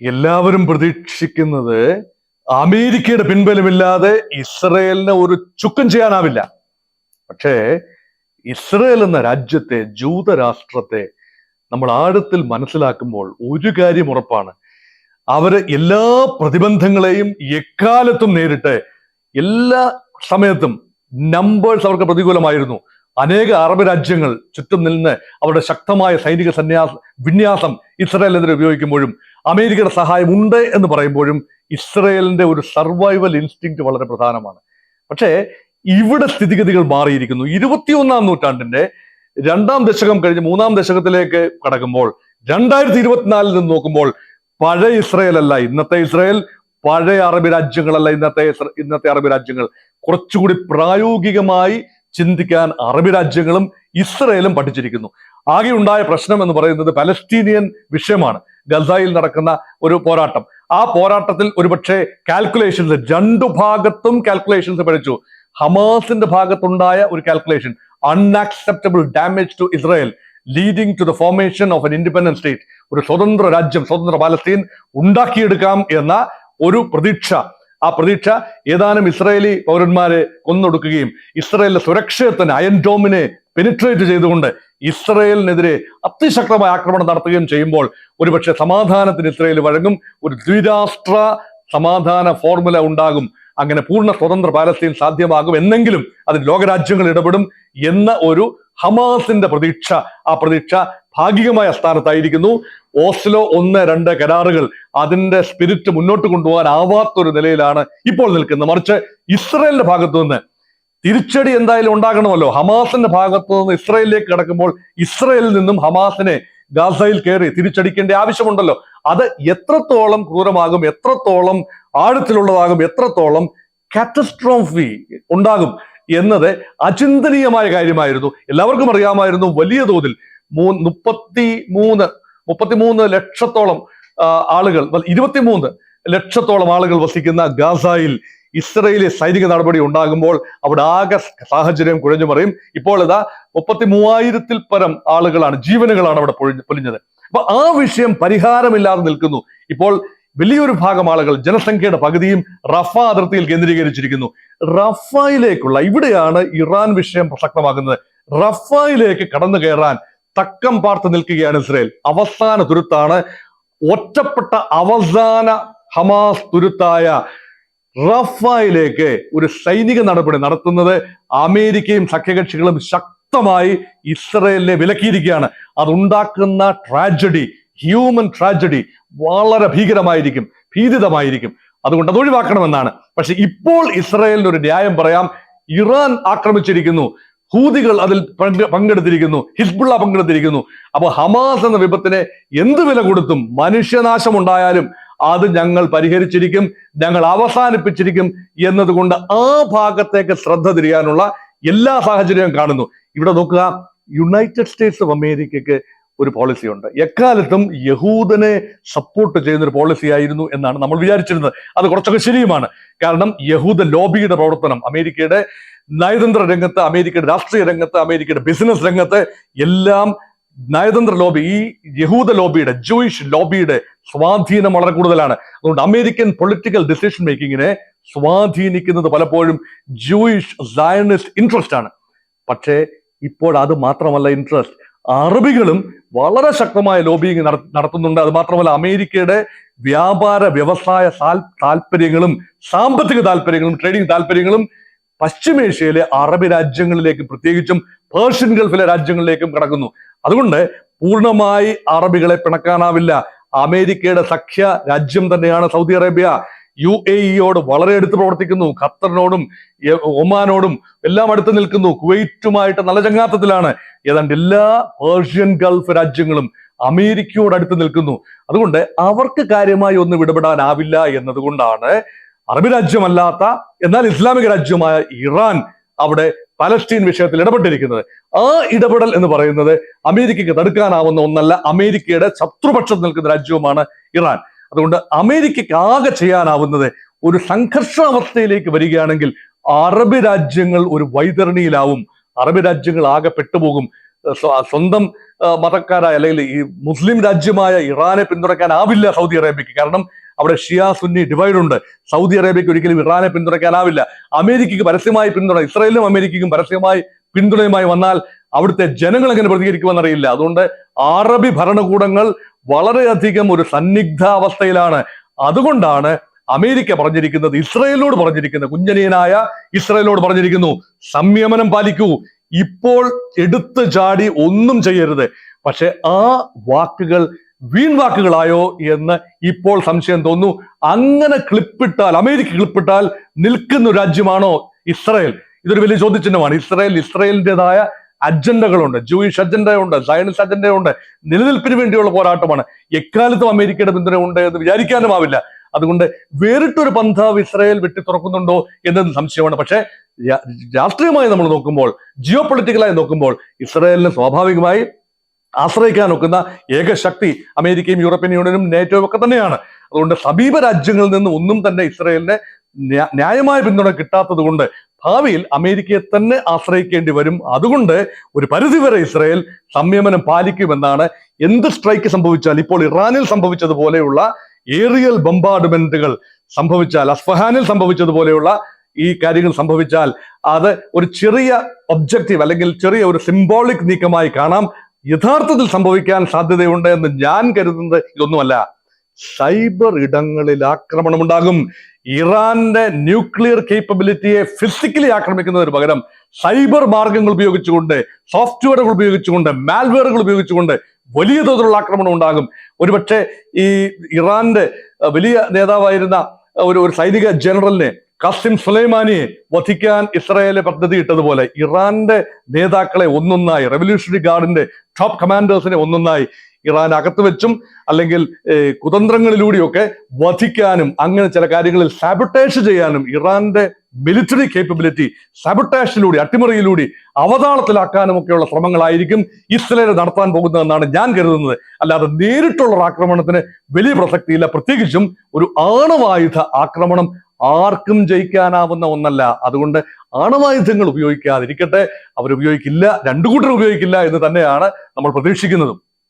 എല്ലാവരും പ്രതീക്ഷിക്കുന്നത് അമേരിക്കയുടെ പിൻബലമില്ലാതെ ഇസ്രയേലിനെ ഒരു ചുക്കും ചെയ്യാനാവില്ല. പക്ഷേ ഇസ്രയേൽ എന്ന രാജ്യത്തെ, ജൂതരാഷ്ട്രത്തെ നമ്മൾ ആഴത്തിൽ മനസ്സിലാക്കുമ്പോൾ ഒരു കാര്യം ഉറപ്പാണ്. അവര് എല്ലാ പ്രതിബന്ധങ്ങളെയും എക്കാലത്തും നേരിട്ട് എല്ലാ സമയത്തും നമ്പേഴ്സ് അവർക്ക് പ്രതികൂലമായിരുന്നു. അനേക അറബ് രാജ്യങ്ങൾ ചുറ്റും നിന്ന് അവരുടെ ശക്തമായ സൈനിക വിന്യാസം ഇസ്രായേലിനെതിരെ ഉപയോഗിക്കുമ്പോഴും അമേരിക്കയുടെ സഹായം ഉണ്ട് എന്ന് പറയുമ്പോഴും ഇസ്രയേലിന്റെ ഒരു സർവൈവൽ ഇൻസ്റ്റിങ്ക്റ്റ് വളരെ പ്രധാനമാണ്. പക്ഷേ ഇവിടെ സ്ഥിതിഗതികൾ മാറിയിരിക്കുന്നു. 21-ാം നൂറ്റാണ്ടിന്റെ 2-ാം ദശകം കഴിഞ്ഞ് 3-ാം ദശകത്തിലേക്ക് കടക്കുമ്പോൾ 2024 നിന്ന് നോക്കുമ്പോൾ പഴയ ഇസ്രയേൽ അല്ല ഇന്നത്തെ ഇസ്രയേൽ, പഴയ അറബ് രാജ്യങ്ങളല്ല ഇന്നത്തെ അറബ് രാജ്യങ്ങൾ. കുറച്ചുകൂടി പ്രായോഗികമായി ചിന്തിക്കാൻ അറബ് രാജ്യങ്ങളും ഇസ്രയേലും പഠിച്ചിരിക്കുന്നു. ആകെ ഉണ്ടായ പ്രശ്നം എന്ന് പറയുന്നത് പലസ്തീനിയൻ വിഷയമാണ്. ഗസയിൽ നടക്കുന്ന ഒരു പോരാട്ടം. ആ പോരാട്ടത്തിൽ ഒരുപക്ഷെ കാൽക്കുലേഷൻസ്, രണ്ടു ഭാഗത്തും കാൽക്കുലേഷൻസ് പഠിച്ചു. ഹമാസിന്റെ ഭാഗത്തുണ്ടായ ഒരു calculation, unacceptable damage to Israel leading to the formation of an independent state, ഒരു സ്വതന്ത്ര രാജ്യം, സ്വതന്ത്ര പാലസ്തീൻ ഉണ്ടാക്കിയെടുക്കാം എന്ന ഒരു പ്രതീക്ഷ. ആ പ്രതീക്ഷ ഏതാനും ഇസ്രായേലി പൗരന്മാരെ കൊന്നൊടുക്കുകയും ഇസ്രായേലിന്റെ സുരക്ഷയെ അയൺ ഡോമിനെ പെനിട്രേറ്റ് ചെയ്തുകൊണ്ട് ഇസ്രായേലിനെതിരെ അതിശക്തമായ ആക്രമണം നടത്തുകയും ചെയ്യുമ്പോൾ ഒരുപക്ഷെ സമാധാനത്തിന് ഇസ്രായേൽ വഴങ്ങും, ഒരു ദ്വിരാഷ്ട്ര സമാധാന ഫോർമുല ഉണ്ടാകും, അങ്ങനെ പൂർണ്ണ സ്വതന്ത്ര പാലസ്തീൻ സാധ്യമാകും, എന്നെങ്കിലും അതിന് ലോകരാജ്യങ്ങൾ ഇടപെടും എന്ന ഒരു ഹമാസിന്റെ പ്രതീക്ഷ. ആ പ്രതീക്ഷ ഭാഗികമായ സ്ഥാനത്തായിരിക്കുന്നു. ഓസ്ലോ 1-2 കരാറുകൾ അതിന്റെ സ്പിരിറ്റ് മുന്നോട്ട് കൊണ്ടുപോകാനാവാത്തൊരു നിലയിലാണ് ഇപ്പോൾ നിൽക്കുന്നത്. മറിച്ച് ഇസ്രായേലിന്റെ ഭാഗത്തു നിന്ന് തിരിച്ചടി എന്തായാലും ഉണ്ടാകണമല്ലോ. ഹമാസിന്റെ ഭാഗത്തു നിന്ന് ഇസ്രായേലിലേക്ക് കടക്കുമ്പോൾ ഇസ്രായേലിൽ നിന്നും ഹമാസിനെ ഗാസയിൽ കയറി തിരിച്ചടിക്കേണ്ട ആവശ്യമുണ്ടല്ലോ. അത് എത്രത്തോളം ക്രൂരമാകും, എത്രത്തോളം ആഴത്തിലുള്ളതാകും, എത്രത്തോളം കാറ്റസ്ട്രോഫി ഉണ്ടാകും എന്നത് അചിന്തനീയമായ കാര്യമായിരുന്നു. എല്ലാവർക്കും അറിയാമായിരുന്നു. വലിയ തോതിൽ 33 ലക്ഷത്തോളം ആളുകൾ, 23 ലക്ഷത്തോളം ആളുകൾ വസിക്കുന്ന ഗാസയിൽ ഇസ്രയേലി സൈനിക നടപടി ഉണ്ടാകുമ്പോൾ അവിടെ ആകെ സാഹചര്യം കുഴഞ്ഞു മറിയും. ഇപ്പോൾ ഇതാ 33,000-ൽ പരം ആളുകളാണ്, ജീവനുകളാണ് അവിടെ പൊലിഞ്ഞത്. അപ്പൊ ആ വിഷയം പരിഹാരമില്ലാതെ നിൽക്കുന്നു. ഇപ്പോൾ വലിയൊരു ഭാഗം ആളുകൾ, ജനസംഖ്യയുടെ പകുതിയും റഫ അതിർത്തിയിൽ കേന്ദ്രീകരിച്ചിരിക്കുന്നു. റഫയിലേക്കുള്ള, ഇവിടെയാണ് ഇറാൻ വിഷയം പ്രസക്തമാകുന്നത്. റഫയിലേക്ക് കടന്നു കയറാൻ തക്കം പാർത്ത് നിൽക്കുകയാണ് ഇസ്രയേൽ. അവസാന തുരുത്താണ്, ഒറ്റപ്പെട്ട അവസാന ഹമാസ് തുരുത്തായ റഫയിലേക്ക് ഒരു സൈനിക നടപടി നടത്തുന്നത് അമേരിക്കയും സഖ്യകക്ഷികളും ശക്തമായി ഇസ്രയേലിനെ വിലക്കിയിരിക്കുകയാണ്. അതുണ്ടാക്കുന്ന ട്രാജഡി, ഹ്യൂമൻ ട്രാജഡി വളരെ ഭീകരമായിരിക്കും, ഭീതിതമായിരിക്കും. അതുകൊണ്ട് അത് ഒഴിവാക്കണമെന്നാണ്. പക്ഷെ ഇപ്പോൾ ഇസ്രയേലിന് ഒരു ന്യായം പറയാം. ഇറാൻ ആക്രമിച്ചിരിക്കുന്നു, ഹൂതികൾ അതിൽ പങ്കെടുത്തിരിക്കുന്നു, ഹിസ്ബുള്ള പങ്കെടുത്തിരിക്കുന്നു. അപ്പൊ ഹമാസ് എന്ന വിപത്തിനെ എന്ത് വില കൊടുത്തും മനുഷ്യനാശം ഉണ്ടായാലും അത് ഞങ്ങൾ പരിഹരിച്ചിരിക്കും, ഞങ്ങൾ അവസാനിപ്പിച്ചിരിക്കും എന്നതുകൊണ്ട് ആ ഭാഗത്തേക്ക് ശ്രദ്ധ തിരിയാനുള്ള എല്ലാ സാഹചര്യവും കാണുന്നു. ഇവിടെ നോക്കുക, യുണൈറ്റഡ് സ്റ്റേറ്റ്സ് ഓഫ് അമേരിക്കയ്ക്ക് ഒരു പോളിസി ഉണ്ട്. എക്കാലത്തും യഹൂദനെ സപ്പോർട്ട് ചെയ്യുന്ന ഒരു പോളിസി ആയിരുന്നു എന്നാണ് നമ്മൾ വിചാരിച്ചിരുന്നത്. അത് കുറച്ചൊക്കെ ശരിയുമാണ്. കാരണം യഹൂദ ലോബിയുടെ പ്രവർത്തനം അമേരിക്കയുടെ നയതന്ത്ര രംഗത്ത്, അമേരിക്കയുടെ രാഷ്ട്രീയ രംഗത്ത്, അമേരിക്കയുടെ ബിസിനസ് രംഗത്ത് എല്ലാം നയതന്ത്ര ലോബി, ഈ യഹൂദ ലോബിയുടെ, ജൂയിഷ് ലോബിയുടെ സ്വാധീനം വളരെ കൂടുതലാണ്. അതുകൊണ്ട് അമേരിക്കൻ പൊളിറ്റിക്കൽ ഡിസിഷൻ മേക്കിങ്ങിനെ സ്വാധീനിക്കുന്നത് പലപ്പോഴും ജൂയിഷ് സയനിസ്റ്റ് ഇൻട്രസ്റ്റ് ആണ്. പക്ഷേ ഇപ്പോൾ അത് മാത്രമല്ല ഇൻട്രസ്റ്റ്, അറബികളും വളരെ ശക്തമായ ലോബിയിങ് നടത്തുന്നുണ്ട്. അത് മാത്രമല്ല അമേരിക്കയുടെ വ്യാപാര വ്യവസായ താല്പര്യങ്ങളും സാമ്പത്തിക താല്പര്യങ്ങളും ട്രേഡിംഗ് താല്പര്യങ്ങളും പശ്ചിമേഷ്യയിലെ അറബ് രാജ്യങ്ങളിലേക്കും പ്രത്യേകിച്ചും പേർഷ്യൻ ഗൾഫിലെ രാജ്യങ്ങളിലേക്കും കടക്കുന്നു. അതുകൊണ്ട് പൂർണ്ണമായി അറബികളെ പിണക്കാനാവില്ല. അമേരിക്കയുടെ സഖ്യ രാജ്യം തന്നെയാണ് സൗദി അറേബ്യ. UAE-യോട് വളരെ അടുത്ത് പ്രവർത്തിക്കുന്നു, ഖത്തറിനോടും ഒമാനോടും എല്ലാം അടുത്ത് നിൽക്കുന്നു, കുവൈറ്റുമായിട്ട് നല്ല ചങ്ങാത്തത്തിലാണ്. ഏതാണ്ട് എല്ലാ പേർഷ്യൻ ഗൾഫ് രാജ്യങ്ങളും അമേരിക്കയോട് അടുത്ത് നിൽക്കുന്നു. അതുകൊണ്ട് അവർക്ക് കാര്യമായി ഒന്നും ഇടപെടാനാവില്ല എന്നതുകൊണ്ടാണ് അറബ് രാജ്യമല്ലാത്ത എന്നാൽ ഇസ്ലാമിക രാജ്യമായ ഇറാൻ അവിടെ പലസ്തീൻ വിഷയത്തിൽ ഇടപെട്ടിരിക്കുന്നത്. ആ ഇടപെടൽ എന്ന് പറയുന്നത് അമേരിക്കയ്ക്ക് തടുക്കാനാവുന്ന ഒന്നല്ല. അമേരിക്കയുടെ ശത്രുപക്ഷത്ത് നിൽക്കുന്ന രാജ്യവുമാണ് ഇറാൻ. അതുകൊണ്ട് അമേരിക്കയ്ക്ക് ആകെ ചെയ്യാനാവുന്നത്, ഒരു സംഘർഷാവസ്ഥയിലേക്ക് വരികയാണെങ്കിൽ അറബ് രാജ്യങ്ങൾ ഒരു വൈതരണിയിലാവും, അറബ് രാജ്യങ്ങൾ ആകെ പെട്ടുപോകും. സ്വന്തം മതക്കാരായ അല്ലെങ്കിൽ ഈ മുസ്ലിം രാജ്യമായ ഇറാനെ പിന്തുണയ്ക്കാനാവില്ല സൗദി അറേബ്യക്ക്. കാരണം അവിടെ ഷിയ സുന്നി ഡിവൈഡ് ഉണ്ട്. സൗദി അറേബ്യക്ക് ഒരിക്കലും ഇറാനെ പിന്തുണയ്ക്കാനാവില്ല. അമേരിക്കയ്ക്ക് പരസ്യമായി പിന്തുണ, ഇസ്രായേലിനും അമേരിക്കയ്ക്കും പരസ്യമായി പിന്തുണയുമായി വന്നാൽ അവിടുത്തെ ജനങ്ങൾ എങ്ങനെ പ്രതികരിക്കുമെന്നറിയില്ല. അതുകൊണ്ട് അറബി ഭരണകൂടങ്ങൾ വളരെയധികം ഒരു സന്നിഗ്ധാവസ്ഥയിലാണ്. അതുകൊണ്ടാണ് അമേരിക്ക പറഞ്ഞിരിക്കുന്നത്, ഇസ്രായേലിനോട് പറഞ്ഞിരിക്കുന്നത്, കുഞ്ഞനിയനായ ഇസ്രായേലിനോട് പറഞ്ഞിരിക്കുന്നു, സംയമനം പാലിക്കൂ, ഇപ്പോൾ എടുത്തു ചാടി ഒന്നും ചെയ്യരുത്. പക്ഷെ ആ വാക്കുകൾ വീൺവാക്കുകളായോ എന്ന് ഇപ്പോൾ സംശയം തോന്നുന്നു. അങ്ങനെ ക്ലിപ്പിട്ടാൽ, അമേരിക്ക ക്ലിപ്പിട്ടാൽ നിൽക്കുന്ന രാജ്യമാണോ ഇസ്രായേൽ? ഇതൊരു വലിയ ചോദ്യചിഹ്നമാണ്. ഇസ്രായേലിൻ്റെതായ അജണ്ടകളുണ്ട്, ജൂയിഷ് അജണ്ടയുണ്ട്, സയനിസ്റ്റ് അജണ്ടയുണ്ട്, നിലനിൽപ്പിന് വേണ്ടിയുള്ള പോരാട്ടമാണ്. എക്കാലത്തും അമേരിക്കയുടെ പിന്തുണ ഉണ്ട് എന്ന് വിചാരിക്കാനും ആവില്ല. അതുകൊണ്ട് വേറിട്ടൊരു പന്ഥാവ് ഇസ്രായേൽ വെട്ടി തുറക്കുന്നുണ്ടോ എന്നത് സംശയമാണ്. പക്ഷേ രാഷ്ട്രീയമായി നമ്മൾ നോക്കുമ്പോൾ, ജിയോ പൊളിറ്റിക്കലായി നോക്കുമ്പോൾ, ഇസ്രായേലിന് സ്വാഭാവികമായി ആശ്രയിക്കാൻ ഒക്കുന്ന ഏക ശക്തി അമേരിക്കയും യൂറോപ്യൻ യൂണിയനും നേറ്റോയും ഒക്കെ തന്നെയാണ്. അതുകൊണ്ട് സമീപ രാജ്യങ്ങളിൽ നിന്ന് ഒന്നും തന്നെ ഇസ്രായേലിന് ന്യായമായ പിന്തുണ കിട്ടാത്തത് കൊണ്ട് ഭാവിയിൽ അമേരിക്കയെ തന്നെ ആശ്രയിക്കേണ്ടി വരും. അതുകൊണ്ട് ഒരു പരിധിവരെ ഇസ്രായേൽ സംയമനം പാലിക്കുമെന്നാണ്. എന്ത് സ്ട്രൈക്ക് സംഭവിച്ചാൽ, ഇപ്പോൾ ഇറാനിൽ സംഭവിച്ചതുപോലെയുള്ള ഏറിയൽ ബോംബാർഡ്മെന്റുകൾ സംഭവിച്ചാൽ, അസ്ഫഹാനിൽ സംഭവിച്ചതുപോലെയുള്ള ഈ കാര്യങ്ങൾ സംഭവിച്ചാൽ അത് ഒരു ചെറിയ ഒബ്ജക്റ്റീവ് അല്ലെങ്കിൽ ചെറിയ ഒരു സിംബോളിക് നീക്കമായി കാണാം. യഥാർത്ഥത്തിൽ സംഭവിക്കാൻ സാധ്യതയുണ്ട് എന്ന് ഞാൻ കരുതുന്നത് ഇതൊന്നുമല്ല. സൈബർ ഇടങ്ങളിൽ ആക്രമണം ഉണ്ടാകും. ഇറാന്റെ ന്യൂക്ലിയർ കേപ്പബിലിറ്റിയെ ഫിസിക്കലി ആക്രമിക്കുന്നതിന് പകരം സൈബർ മാർഗങ്ങൾ ഉപയോഗിച്ചുകൊണ്ട്, സോഫ്റ്റ്വെയറുകൾ ഉപയോഗിച്ചുകൊണ്ട്, മാൽവെയറുകൾ ഉപയോഗിച്ചുകൊണ്ട് വലിയ തോതിലുള്ള ആക്രമണം ഉണ്ടാകും. ഒരുപക്ഷെ ഈ ഇറാന്റെ വലിയ നേതാവായിരുന്ന ഒരു സൈനിക ജനറലിനെ, ഖാസിം സുലൈമാനിയെ വധിക്കാൻ ഇസ്രായേലിലെ പദ്ധതി ഇട്ടതുപോലെ ഇറാന്റെ നേതാക്കളെ ഒന്നൊന്നായി, റെവല്യൂഷണറി ഗാർഡിന്റെ ടോപ്പ് കമാൻഡേഴ്സിനെ ഒന്നൊന്നായി ഇറാൻ അകത്ത് വെച്ചും അല്ലെങ്കിൽ കുതന്ത്രങ്ങളിലൂടെയൊക്കെ വധിക്കാനും അങ്ങനെ ചില കാര്യങ്ങളിൽ സാബോട്ടേജ് ചെയ്യാനും ഇറാന്റെ മിലിറ്ററി കേപ്പബിലിറ്റി സാബോട്ടേജിലൂടെ, അട്ടിമറിയിലൂടെ അവതാളത്തിലാക്കാനും ഒക്കെയുള്ള ശ്രമങ്ങളായിരിക്കും ഇസ്രായേൽ നടത്താൻ പോകുന്നതെന്നാണ് ഞാൻ കരുതുന്നത്. അല്ലാതെ നേരിട്ടുള്ള ആക്രമണത്തിന് വലിയ പ്രസക്തിയില്ല. പ്രത്യേകിച്ചും ഒരു ആണവായുധ ആക്രമണം ആർക്കും ജയിക്കാനാവുന്ന ഒന്നല്ല. അതുകൊണ്ട് ആണവായുധങ്ങൾ ഉപയോഗിക്കാതിരിക്കട്ടെ. അവരുപയോഗിക്കില്ല, രണ്ടു കൂട്ടർ ഉപയോഗിക്കില്ല എന്ന് തന്നെയാണ് നമ്മൾ പ്രതീക്ഷിക്കുന്നതും.